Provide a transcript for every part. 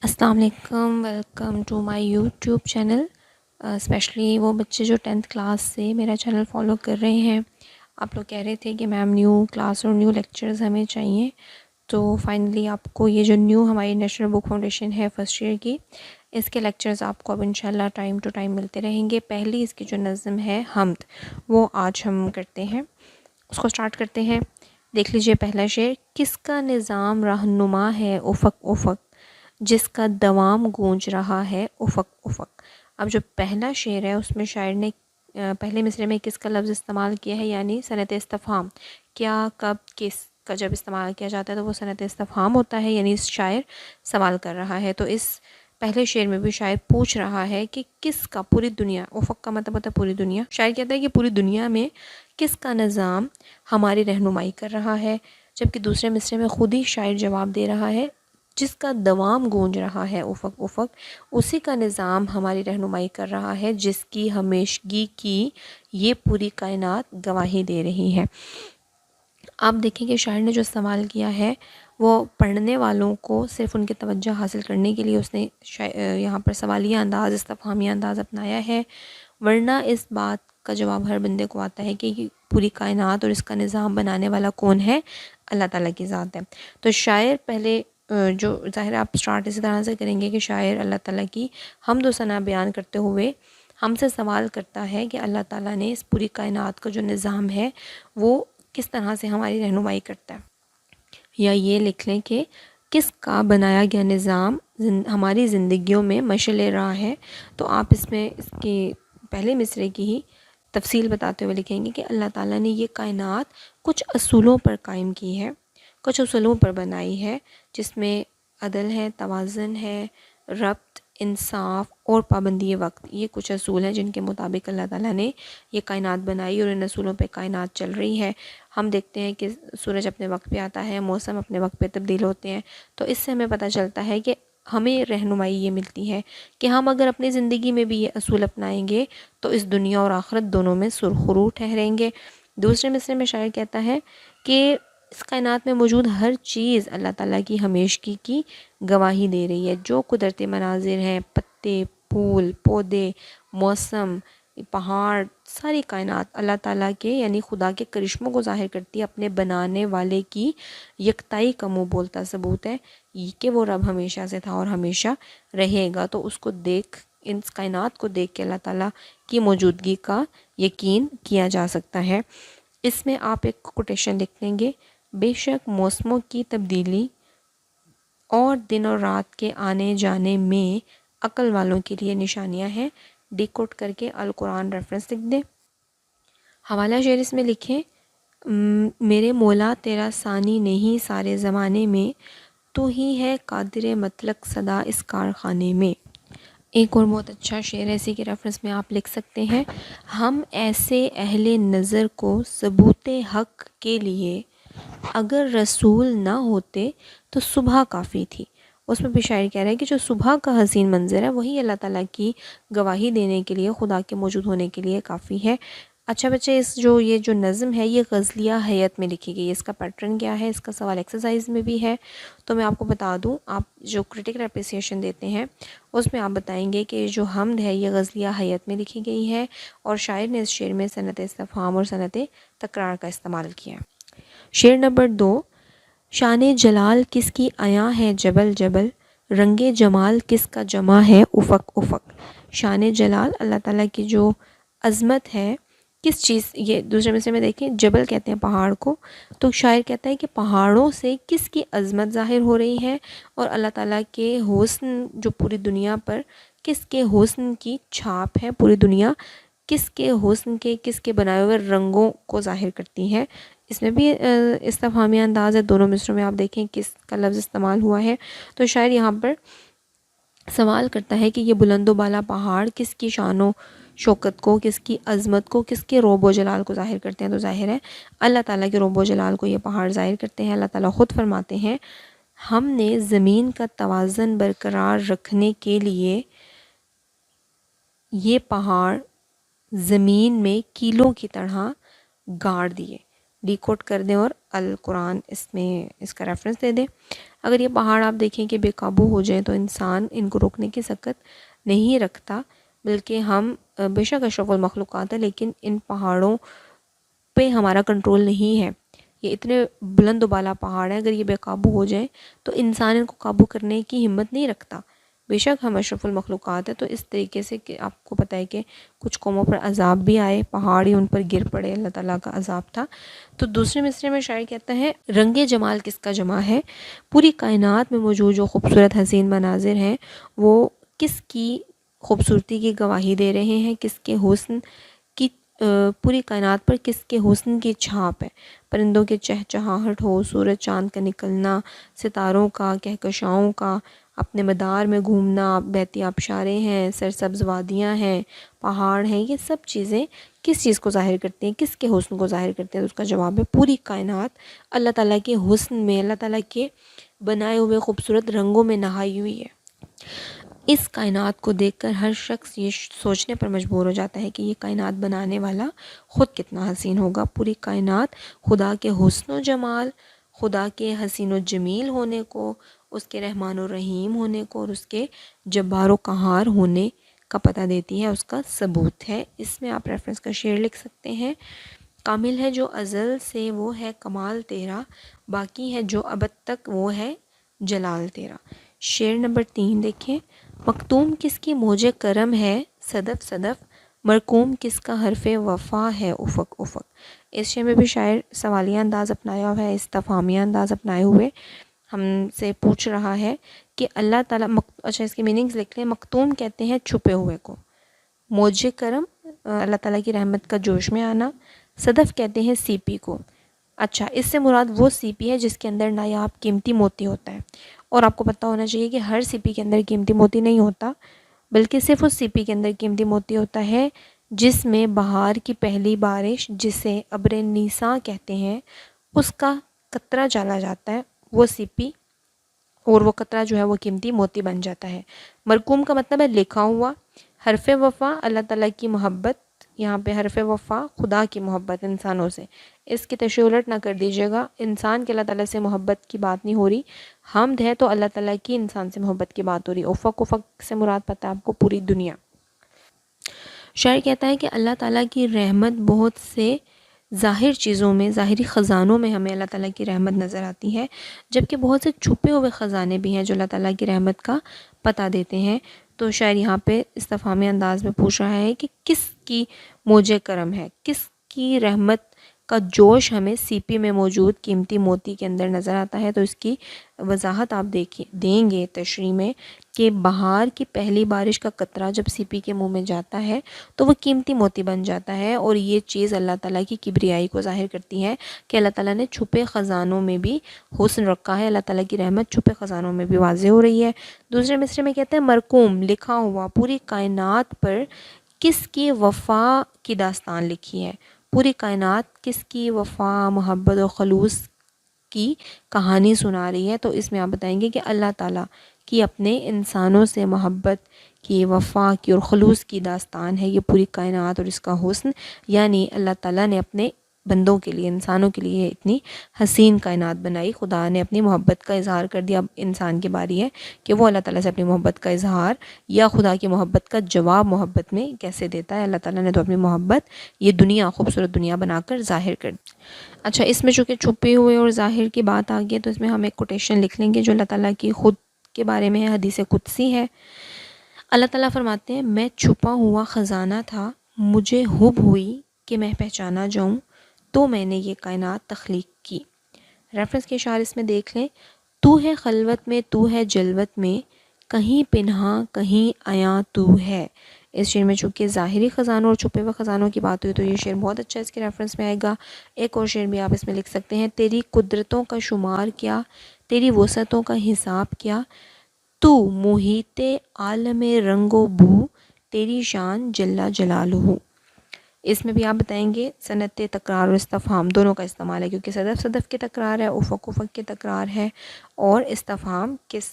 السلام علیکم، welcome to my YouTube channel. Especially وہ بچے جو 10th کلاس سے میرا چینل فالو کر رہے ہیں، آپ لوگ کہہ رہے تھے کہ میم نیو کلاس اور نیو لیکچرز ہمیں چاہیے، تو فائنلی آپ کو یہ جو نیو ہماری نیشنل بک فاؤنڈیشن ہے فرسٹ ایئر کی، اس کے لیکچرز آپ کو اب انشاءاللہ ٹائم ٹو ٹائم ملتے رہیں گے۔ پہلی اس کی جو نظم ہے حمد، وہ آج ہم کرتے ہیں، اس کو سٹارٹ کرتے ہیں۔ دیکھ لیجئے پہلا شعر: کس کا نظام رہنما ہے افق افق، جس کا دوام گونج رہا ہے افق افق۔ اب جو پہلا شعر ہے اس میں شاعر نے پہلے مصرعے میں کس کا لفظ استعمال کیا ہے، یعنی صنعت استفہام۔ کیا، کب، کس کا جب استعمال کیا جاتا ہے تو وہ صنعت استفہام ہوتا ہے، یعنی شاعر سوال کر رہا ہے۔ تو اس پہلے شعر میں بھی شاعر پوچھ رہا ہے کہ کس کا، پوری دنیا، افق کا مطلب ہوتا ہے پوری دنیا۔ شاعر کہتا ہے کہ پوری دنیا میں کس کا نظام ہماری رہنمائی کر رہا ہے، جبکہ دوسرے مصرعے میں خود ہی شاعر جواب دے رہا ہے جس کا دوام گونج رہا ہے افق افق، اسی کا نظام ہماری رہنمائی کر رہا ہے، جس کی ہمیشگی کی یہ پوری کائنات گواہی دے رہی ہے۔ آپ دیکھیں کہ شاعر نے جو سوال کیا ہے وہ پڑھنے والوں کو صرف ان کی توجہ حاصل کرنے کے لیے اس نے یہاں پر سوالیہ انداز، استفہامیہ انداز اپنایا ہے، ورنہ اس بات کا جواب ہر بندے کو آتا ہے کہ یہ پوری کائنات اور اس کا نظام بنانے والا کون ہے، اللہ تعالیٰ کی ذات ہے۔ تو شاعر پہلے جو ظاہر آپ سٹارٹ اسی طرح سے کریں گے کہ شاعر اللہ تعالیٰ کی حمد و ثنا بیان کرتے ہوئے ہم سے سوال کرتا ہے کہ اللہ تعالیٰ نے اس پوری کائنات کا جو نظام ہے وہ کس طرح سے ہماری رہنمائی کرتا ہے، یا یہ لکھ لیں کہ کس کا بنایا گیا نظام ہماری زندگیوں میں مشعل راہ ہے۔ تو آپ اس میں اس کے پہلے مصرعے کی ہی تفصیل بتاتے ہوئے لکھیں گے کہ اللہ تعالیٰ نے یہ کائنات کچھ اصولوں پر قائم کی ہے، کچھ اصولوں پر بنائی ہے، جس میں عدل ہے، توازن ہے، ربط، انصاف اور پابندی وقت۔ یہ کچھ اصول ہیں جن کے مطابق اللہ تعالیٰ نے یہ کائنات بنائی اور ان اصولوں پہ کائنات چل رہی ہے۔ ہم دیکھتے ہیں کہ سورج اپنے وقت پہ آتا ہے، موسم اپنے وقت پہ تبدیل ہوتے ہیں، تو اس سے ہمیں پتہ چلتا ہے کہ ہمیں رہنمائی یہ ملتی ہے کہ ہم اگر اپنی زندگی میں بھی یہ اصول اپنائیں گے تو اس دنیا اور آخرت دونوں میں سرخرو ٹھہریں گے۔ دوسرے مصرعے میں شاعر کہتا ہے کہ اس کائنات میں موجود ہر چیز اللہ تعالیٰ کی ہمیشگی کی گواہی دے رہی ہے۔ جو قدرتی مناظر ہیں، پتے، پھول، پودے، موسم، پہاڑ، ساری کائنات اللہ تعالیٰ کے یعنی خدا کے کرشموں کو ظاہر کرتی ہے، اپنے بنانے والے کی یکتائی کا منہ بولتا ثبوت ہے کہ وہ رب ہمیشہ سے تھا اور ہمیشہ رہے گا۔ تو اس کو دیکھ، ان کائنات کو دیکھ کے اللہ تعالیٰ کی موجودگی کا یقین کیا جا سکتا ہے۔ اس میں آپ ایک کوٹیشن لکھ لیں گے: بے شک موسموں کی تبدیلی اور دن اور رات کے آنے جانے میں عقل والوں کے لیے نشانیاں ہیں۔ ڈیکوڈ کر کے القرآن ریفرنس لکھ دیں۔ حوالہ شعر اس میں لکھیں: میرے مولا تیرا ثانی نہیں سارے زمانے میں، تو ہی ہے قادر مطلق صدا اس کارخانے میں۔ ایک اور بہت اچھا شعر ہے، اسی کے ریفرنس میں آپ لکھ سکتے ہیں: ہم ایسے اہل نظر کو ثبوت حق کے لیے، اگر رسول نہ ہوتے تو صبح کافی تھی۔ اس میں بھی شاعر کہہ رہا ہے کہ جو صبح کا حسین منظر ہے وہی اللہ تعالیٰ کی گواہی دینے کے لیے، خدا کے موجود ہونے کے لیے کافی ہے۔ اچھا بچے، یہ جو نظم ہے یہ غزلیہ حیت میں لکھی گئی ہے۔ اس کا پیٹرن کیا ہے، اس کا سوال ایکسرسائز میں بھی ہے، تو میں آپ کو بتا دوں، آپ جو کرٹیکل اپریسیشن دیتے ہیں اس میں آپ بتائیں گے کہ جو حمد ہے یہ غزلیہ حیت میں لکھی گئی ہے اور شاعر نے اس شعر میں صنعت استفہام اور صنعت تکرار کا استعمال کیا ہے۔ شعر نمبر 2: شان جلال کس کی عیاں ہے جبل جبل، رنگ جمال کس کا جمع ہے افق افق۔ شان جلال، اللہ تعالیٰ کی جو عظمت ہے، کس چیز، یہ دوسرے مصرعے میں دیکھیں جبل کہتے ہیں پہاڑ کو، تو شاعر کہتا ہے کہ پہاڑوں سے کس کی عظمت ظاہر ہو رہی ہے اور اللہ تعالیٰ کے حسن جو پوری دنیا پر کس کے حسن کی چھاپ ہے، پوری دنیا کس کے حسن کے، کس کے بنائے ہوئے رنگوں کو ظاہر کرتی ہے۔ اس میں بھی استفہامیہ انداز ہے، دونوں مصروں میں آپ دیکھیں کس کا لفظ استعمال ہوا ہے۔ تو شاعر یہاں پر سوال کرتا ہے کہ یہ بلند و بالا پہاڑ کس کی شان و شوکت کو، کس کی عظمت کو، کس کے روب و جلال کو ظاہر کرتے ہیں؟ تو ظاہر ہے اللہ تعالیٰ کے روب و جلال کو یہ پہاڑ ظاہر کرتے ہیں۔ اللہ تعالیٰ خود فرماتے ہیں: ہم نے زمین کا توازن برقرار رکھنے کے لیے یہ پہاڑ زمین میں کیلوں کی طرح گاڑ دیے۔ ڈیکوڈ کر دیں اور القرآن اس میں اس کا ریفرنس دے دیں۔ اگر یہ پہاڑ آپ دیکھیں کہ بے قابو ہو جائیں تو انسان ان کو روکنے کی سکت نہیں رکھتا، بلکہ ہم بے شک اشرف المخلوقات ہیں لیکن ان پہاڑوں پہ ہمارا کنٹرول نہیں ہے. یہ اتنے بلند و بالا پہاڑ ہیں، اگر یہ بے قابو ہو جائیں تو انسان ان کو قابو کرنے کی ہمت نہیں رکھتا. بے شک ہم اشرف المخلوقات ہیں. تو اس طریقے سے کہ آپ کو پتہ ہے کہ کچھ قوموں پر عذاب بھی آئے، پہاڑ ہی ان پر گر پڑے، اللہ تعالیٰ کا عذاب تھا. تو دوسرے مصرے میں شاعر کہتا ہے رنگ جمال کس کا جمع ہے، پوری کائنات میں موجود جو خوبصورت حسین مناظر ہیں وہ کس کی خوبصورتی کی گواہی دے رہے ہیں، کس کے حسن کی پوری کائنات پر کس کے حسن کی چھاپ ہے. پرندوں کے چہچہاہٹ ہو، سورج چاند کا نکلنا، ستاروں کا کہکشاؤں کا اپنے مدار میں گھومنا، بہتی آبشاریں ہیں، سرسبز وادیاں ہیں، پہاڑ ہیں، یہ سب چیزیں کس چیز کو ظاہر کرتی ہیں، کس کے حسن کو ظاہر کرتی ہیں. تو اس کا جواب ہے پوری کائنات اللہ تعالیٰ کے حسن میں، اللہ تعالیٰ کے بنائے ہوئے خوبصورت رنگوں میں نہائی ہوئی ہے. اس کائنات کو دیکھ کر ہر شخص یہ سوچنے پر مجبور ہو جاتا ہے کہ یہ کائنات بنانے والا خود کتنا حسین ہوگا. پوری کائنات خدا کے حسن و جمال، خدا کے حسین و جمیل ہونے کو، اس کے رحمان و رحیم ہونے کو اور اس کے جبار و قہار ہونے کا پتہ دیتی ہے، اس کا ثبوت ہے. اس میں آپ ریفرنس کا شعر لکھ سکتے ہیں. کامل ہے جو ازل سے وہ ہے کمال تیرا، باقی ہے جو ابد تک وہ ہے جلال تیرا. شعر نمبر 3 دیکھیں. مختوم کس کی موج کرم ہے صدف صدف، مرقوم کس کا حرف وفا ہے افق افق. اس شعر میں بھی شاعر سوالیہ انداز اپنایا ہوا ہے، استفہامیہ انداز اپنائے ہوئے ہم سے پوچھ رہا ہے کہ اللہ تعالیٰ اچھا اس کے میننگز لکھ لیں. مختوم کہتے ہیں چھپے ہوئے کو، موج کرم اللہ تعالیٰ کی رحمت کا جوش میں آنا، صدف کہتے ہیں سی پی کو. اچھا اس سے مراد وہ سی پی ہے جس کے اندر نایاب قیمتی موتی ہوتا ہے. اور آپ کو پتہ ہونا چاہیے کہ ہر سی پی کے اندر قیمتی موتی نہیں ہوتا، بلکہ صرف اس سی پی کے اندر قیمتی موتی ہوتا ہے جس میں بہار کی پہلی بارش، جسے ابر نیساں کہتے ہیں، اس کا قطرہ ڈالا جاتا ہے وہ سی پی، اور وہ قطرہ جو ہے وہ قیمتی موتی بن جاتا ہے. مرقوم کا مطلب ہے لکھا ہوا. حرف وفا اللہ تعالیٰ کی محبت، یہاں پہ حرف وفا خدا کی محبت انسانوں سے. اس کی تشریح الٹ نہ کر دیجیے گا، انسان کے اللہ تعالیٰ سے محبت کی بات نہیں ہو رہی. حمد ہے تو اللہ تعالیٰ کی انسان سے محبت کی بات ہو رہی. افق افق سے مراد پتہ ہے آپ کو پوری دنیا. شاعر کہتا ہے کہ اللہ تعالیٰ کی رحمت بہت سے ظاہر چیزوں میں، ظاہری خزانوں میں ہمیں اللہ تعالیٰ کی رحمت نظر آتی ہے، جبکہ بہت سے چھپے ہوئے خزانے بھی ہیں جو اللہ تعالیٰ کی رحمت کا پتہ دیتے ہیں. تو شاعر یہاں پہ استفہامی انداز میں پوچھ رہا ہے کہ کس کی موج کرم ہے، کس کی رحمت کا جوش ہمیں سی پی میں موجود قیمتی موتی کے اندر نظر آتا ہے. تو اس کی وضاحت آپ دیں گے تشریح میں کہ بہار کی پہلی بارش کا قطرہ جب سی پی کے منہ میں جاتا ہے تو وہ قیمتی موتی بن جاتا ہے. اور یہ چیز اللہ تعالیٰ کی کبریائی کو ظاہر کرتی ہے کہ اللہ تعالیٰ نے چھپے خزانوں میں بھی حسن رکھا ہے، اللہ تعالیٰ کی رحمت چھپے خزانوں میں بھی واضح ہو رہی ہے. دوسرے مصرے میں کہتے ہیں مرقوم لکھا ہوا، پوری کائنات پر کس کی وفا کی داستان لکھی ہے. پوری کائنات کس کی وفا، محبت اور خلوص کی کہانی سنا رہی ہے. تو اس میں آپ بتائیں گے کہ اللہ تعالیٰ کی اپنے انسانوں سے محبت کی، وفا کی اور خلوص کی داستان ہے یہ پوری کائنات اور اس کا حسن. یعنی اللہ تعالیٰ نے اپنے بندوں کے لیے، انسانوں کے لیے اتنی حسین کائنات بنائی. خدا نے اپنی محبت کا اظہار کر دیا. اب انسان کی باری ہے کہ وہ اللہ تعالیٰ سے اپنی محبت کا اظہار یا خدا کی محبت کا جواب محبت میں کیسے دیتا ہے. اللہ تعالیٰ نے تو اپنی محبت یہ دنیا، خوبصورت دنیا بنا کر ظاہر کر دی. اچھا اس میں چونکہ چھپے ہوئے اور ظاہر کی بات آ گئی تو اس میں ہم ایک کوٹیشن لکھ لیں گے جو اللہ تعالیٰ کی خود کے بارے میں ہے، حدیث قدسی ہے. اللہ تعالیٰ فرماتے ہیں میں چھپا ہوا خزانہ تھا، مجھے حب ہوئی کہ میں پہچانا جاؤں تو میں نے یہ کائنات تخلیق کی. ریفرنس کے اشعار اس میں دیکھ لیں. تو ہے خلوت میں، تو ہے جلوت میں، کہیں پنہاں کہیں عیاں تو ہے. اس شعر میں چونکہ ظاہری خزانوں اور چھپے ہوئے خزانوں کی بات ہوئی تو یہ شعر بہت اچھا اس کے ریفرنس میں آئے گا. ایک اور شعر بھی آپ اس میں لکھ سکتے ہیں. تیری قدرتوں کا شمار کیا، تیری وسعتوں کا حساب کیا، تو محیط عالم رنگ و بو، تیری شان جل جلالہ. اس میں بھی آپ بتائیں گے صنعت تکرار اور استفہام دونوں کا استعمال ہے، کیونکہ صدف صدف کی تکرار ہے، افق افق کی تکرار ہے، اور استفہام کس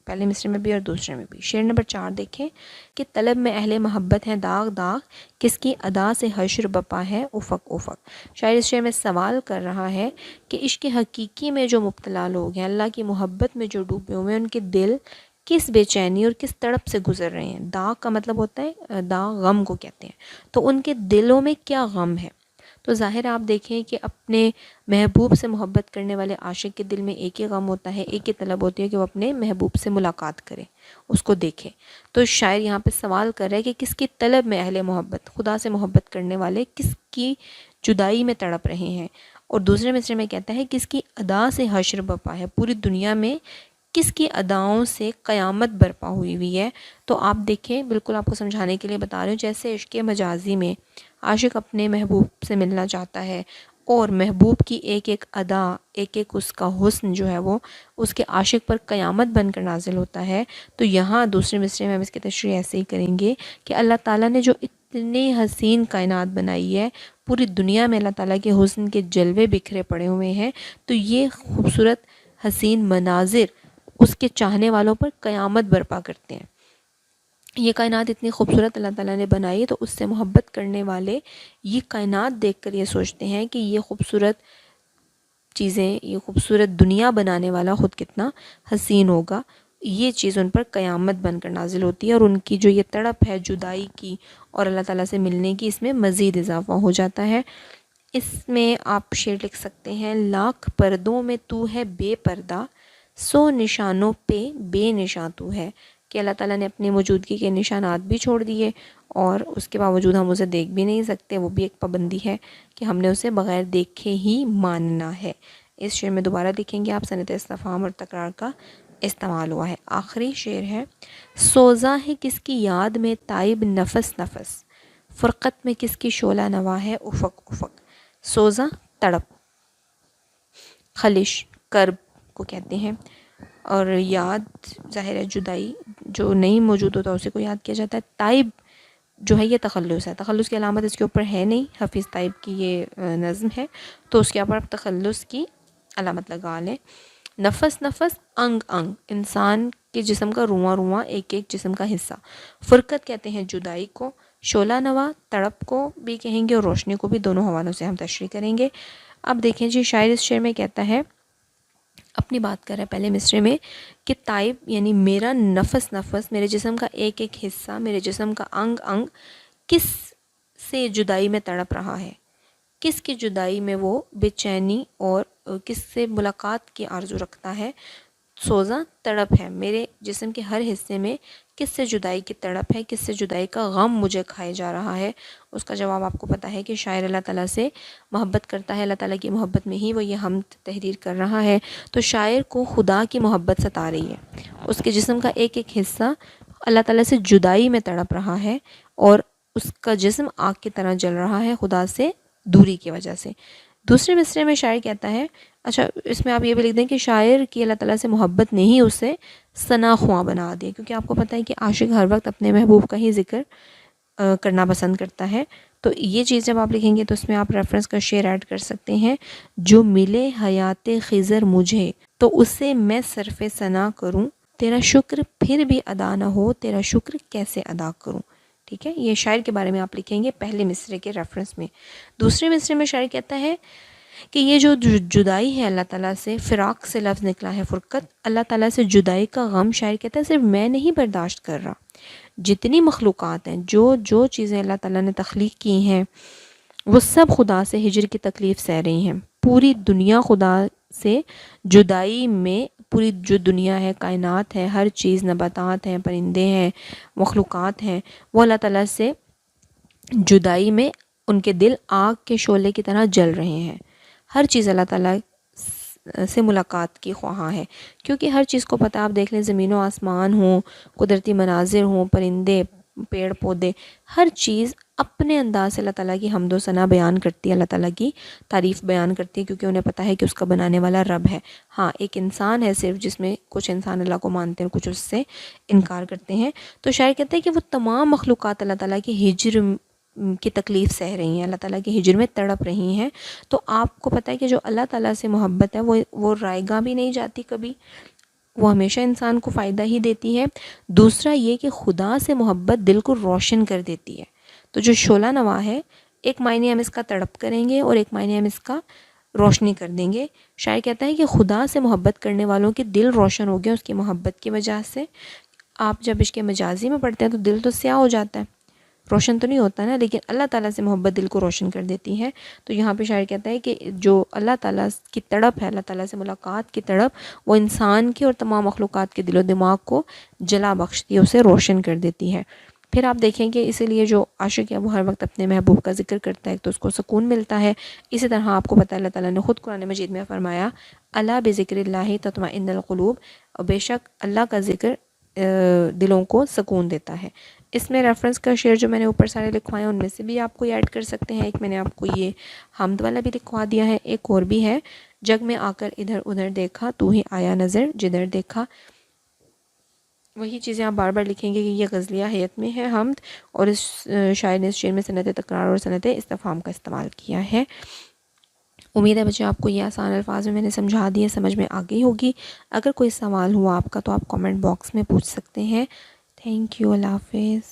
پہلے مصرے میں بھی اور دوسرے میں بھی. شعر نمبر 4 دیکھیں کہ طلب میں اہل محبت ہیں داغ داغ، کس کی ادا سے حشر بپا ہے افق افق. شاعر اس شعر میں سوال کر رہا ہے کہ عشق حقیقی میں جو مبتلا لوگ ہیں، اللہ کی محبت میں جو ڈوبے ہوئے ہیں، ان کے دل کس بے چینی اور کس تڑپ سے گزر رہے ہیں. داغ کا مطلب ہوتا ہے داغ غم کو کہتے ہیں، تو ان کے دلوں میں کیا غم ہے. تو ظاہر آپ دیکھیں کہ اپنے محبوب سے محبت کرنے والے عاشق کے دل میں ایک ہی غم ہوتا ہے، ایک ہی طلب ہوتی ہے کہ وہ اپنے محبوب سے ملاقات کرے، اس کو دیکھے. تو شاعر یہاں پہ سوال کر رہا ہے کہ کس کی طلب میں اہل محبت، خدا سے محبت کرنے والے کس کی جدائی میں تڑپ رہے ہیں. اور دوسرے مصرے میں کہتا ہے کس کی ادا سے حشر بپا ہے، پوری دنیا میں کس کی اداؤں سے قیامت برپا ہوئی ہوئی ہے. تو آپ دیکھیں، بالکل آپ کو سمجھانے کے لیے بتا رہے ہوں، جیسے عشق مجازی میں عاشق اپنے محبوب سے ملنا چاہتا ہے اور محبوب کی ایک ایک ادا، ایک ایک اس کا حسن جو ہے وہ اس کے عاشق پر قیامت بن کر نازل ہوتا ہے. تو یہاں دوسرے مصرے میں ہم اس کی تشریح ایسے ہی کریں گے کہ اللہ تعالیٰ نے جو اتنی حسین کائنات بنائی ہے، پوری دنیا میں اللہ تعالیٰ کے حسن کے جلوے بکھرے پڑے ہوئے ہیں، تو یہ خوبصورت حسین مناظر اس کے چاہنے والوں پر قیامت برپا کرتے ہیں. یہ کائنات اتنی خوبصورت اللہ تعالیٰ نے بنائی ہے، تو اس سے محبت کرنے والے یہ کائنات دیکھ کر یہ سوچتے ہیں کہ یہ خوبصورت چیزیں، یہ خوبصورت دنیا بنانے والا خود کتنا حسین ہوگا. یہ چیز ان پر قیامت بن کر نازل ہوتی ہے، اور ان کی جو یہ تڑپ ہے جدائی کی اور اللہ تعالیٰ سے ملنے کی، اس میں مزید اضافہ ہو جاتا ہے. اس میں آپ شعر لکھ سکتے ہیں: لاکھ پردوں میں تو ہے بے پردہ، 100 نشانوں پہ بے نشاں تو ہے. کہ اللہ تعالیٰ نے اپنی موجودگی کے نشانات بھی چھوڑ دیے، اور اس کے باوجود ہم اسے دیکھ بھی نہیں سکتے، وہ بھی ایک پابندی ہے کہ ہم نے اسے بغیر دیکھے ہی ماننا ہے. اس شعر میں دوبارہ دیکھیں گے آپ صنعت استفہام اور تکرار کا استعمال ہوا ہے. آخری شعر ہے: سوزاں ہے کس کی یاد میں تائب نفس نفس، فرقت میں کس کی شعلہ نوا ہے افق افق. سوزاں تڑپ، خلش کرب کو کہتے ہیں، اور یاد ظاہر ہے جدائی، جو نہیں موجود ہوتا اسے کو یاد کیا جاتا ہے. تائب جو ہے یہ تخلص ہے، تخلص کی علامت اس کے اوپر ہے نہیں، حفیظ طیب کی یہ نظم ہے، تو اس کے اوپر آپ تخلص کی علامت لگا لیں. نفس نفس، انگ انگ، انسان کے جسم کا رواں رواں، ایک ایک جسم کا حصہ. فرقت کہتے ہیں جدائی کو، شعلہ نوا تڑپ کو بھی کہیں گے اور روشنی کو بھی، دونوں حوالوں سے ہم تشریح کریں گے. اب دیکھیں جی، شاعر اس شعر میں کہتا ہے، اپنی بات کر رہا ہے پہلے مصرے میں، کہ تائب یعنی میرا نفس نفس، میرے جسم کا ایک ایک حصہ، میرے جسم کا انگ انگ کس سے جدائی میں تڑپ رہا ہے، کس کی جدائی میں وہ بے چینی اور کس سے ملاقات کی آرزو رکھتا ہے. سوزاں تڑپ ہے، میرے جسم کے ہر حصے میں کس سے جدائی کی تڑپ ہے، کس سے جدائی کا غم مجھے کھائے جا رہا ہے. اس کا جواب آپ کو پتہ ہے کہ شاعر اللہ تعالیٰ سے محبت کرتا ہے، اللہ تعالیٰ کی محبت میں ہی وہ یہ حمد تحریر کر رہا ہے. تو شاعر کو خدا کی محبت ستا رہی ہے، اس کے جسم کا ایک ایک حصہ اللہ تعالیٰ سے جدائی میں تڑپ رہا ہے، اور اس کا جسم آگ کی طرح جل رہا ہے خدا سے دوری کی وجہ سے. دوسرے مصرے میں شاعر کہتا ہے، اچھا اس میں آپ یہ بھی لکھ دیں کہ شاعر کی اللہ تعالیٰ سے محبت نے ہی اسے ثنا خواں بنا دیا، کیونکہ آپ کو پتہ ہے کہ عاشق ہر وقت اپنے محبوب کا ہی ذکر کرنا پسند کرتا ہے. تو یہ چیز جب آپ لکھیں گے تو اس میں آپ ریفرنس کا شعر ایڈ کر سکتے ہیں: جو ملے حیات خضر مجھے تو اسے میں صرف ثنا کروں، تیرا شکر پھر بھی ادا نہ ہو، تیرا شکر کیسے ادا کروں. ٹھیک ہے، یہ شاعر کے بارے میں آپ لکھیں گے پہلے مصرے کے ریفرنس میں. دوسرے مصرے میں شاعر کہتا ہے کہ یہ جو جدائی ہے اللہ تعالیٰ سے، فراق سے لفظ نکلا ہے فرقت، اللہ تعالیٰ سے جدائی کا غم شاعر کہتا ہے صرف میں نہیں برداشت کر رہا، جتنی مخلوقات ہیں، جو چیزیں اللہ تعالیٰ نے تخلیق کی ہیں، وہ سب خدا سے ہجر کی تکلیف سہ رہی ہیں. پوری دنیا خدا سے جدائی میں، پوری جو دنیا ہے، کائنات ہے، ہر چیز، نباتات ہیں، پرندے ہیں، مخلوقات ہیں، وہ اللہ تعالیٰ سے جدائی میں ان کے دل آگ کے شعلے کی طرح جل رہے ہیں. ہر چیز اللہ تعالیٰ سے ملاقات کی خواہاں ہے، کیونکہ ہر چیز کو پتہ، آپ دیکھ لیں زمین و آسمان ہوں، قدرتی مناظر ہوں، پرندے، پیڑ پودے، ہر چیز اپنے انداز سے اللہ تعالیٰ کی حمد و ثنا بیان کرتی ہے، اللہ تعالیٰ کی تعریف بیان کرتی ہے، کیونکہ انہیں پتہ ہے کہ اس کا بنانے والا رب ہے. ہاں ایک انسان ہے صرف، جس میں کچھ انسان اللہ کو مانتے ہیں، کچھ اس سے انکار کرتے ہیں. تو شاعر کہتے ہیں کہ وہ تمام مخلوقات اللہ تعالیٰ کی ہجر کی تکلیف سہ رہی ہیں، اللہ تعالیٰ کی ہجر میں تڑپ رہی ہیں. تو آپ کو پتہ ہے کہ جو اللہ تعالیٰ سے محبت ہے وہ رائے گاہ بھی نہیں جاتی کبھی، وہ ہمیشہ انسان کو فائدہ ہی دیتی ہے. دوسرا یہ کہ خدا سے محبت دل کو روشن کر دیتی ہے. تو جو شعلہ نوا ہے ایک معنی ہم اس کا تڑپ کریں گے اور ایک معنی ہم اس کا روشنی کر دیں گے. شاعر کہتا ہے کہ خدا سے محبت کرنے والوں کے دل روشن ہو گئے اس کی محبت کی وجہ سے. آپ جب عشق مجازی میں پڑھتے ہیں تو دل تو سیاہ ہو جاتا ہے, روشن تو نہیں ہوتا نا, لیکن اللہ تعالیٰ سے محبت دل کو روشن کر دیتی ہے. تو یہاں پہ شاعر کہتا ہے کہ جو اللہ تعالیٰ کی تڑپ ہے, اللہ تعالیٰ سے ملاقات کی تڑپ, وہ انسان کی اور تمام مخلوقات کے دل و دماغ کو جلا بخشتی ہے, اسے روشن کر دیتی ہے. پھر آپ دیکھیں کہ اسی لیے جو عاشق ہے وہ ہر وقت اپنے محبوب کا ذکر کرتا ہے تو اس کو سکون ملتا ہے. اسی طرح آپ کو پتہ ہے اللہ تعالیٰ نے خود قرآن مجید میں فرمایا الا بذکر اللہ تطمئن القلوب, اور بے شک اللہ کا ذکر دلوں کو سکون دیتا ہے. اس میں ریفرنس کا شعر جو میں نے اوپر سارے لکھوائے ہیں ان میں سے بھی آپ کو ایڈ کر سکتے ہیں. ایک میں نے آپ کو یہ حمد والا بھی لکھوا دیا ہے, ایک اور بھی ہے جگ میں آ کر ادھر ادھر دیکھا تو ہی آیا نظر جدھر دیکھا. وہی چیزیں آپ بار بار لکھیں گے کہ یہ غزلیہ حیت میں ہے حمد, اور اس شاعر نے اس شعر میں صنعت تکرار اور صنعت استفہام کا استعمال کیا ہے. امید ہے بچے آپ کو یہ آسان الفاظ میں نے سمجھا دیے, سمجھ میں آ گئی ہوگی. اگر کوئی سوال ہوا آپ کا تو آپ کامنٹ باکس میں پوچھ سکتے ہیں. تھینک یو, اللہ حافظ.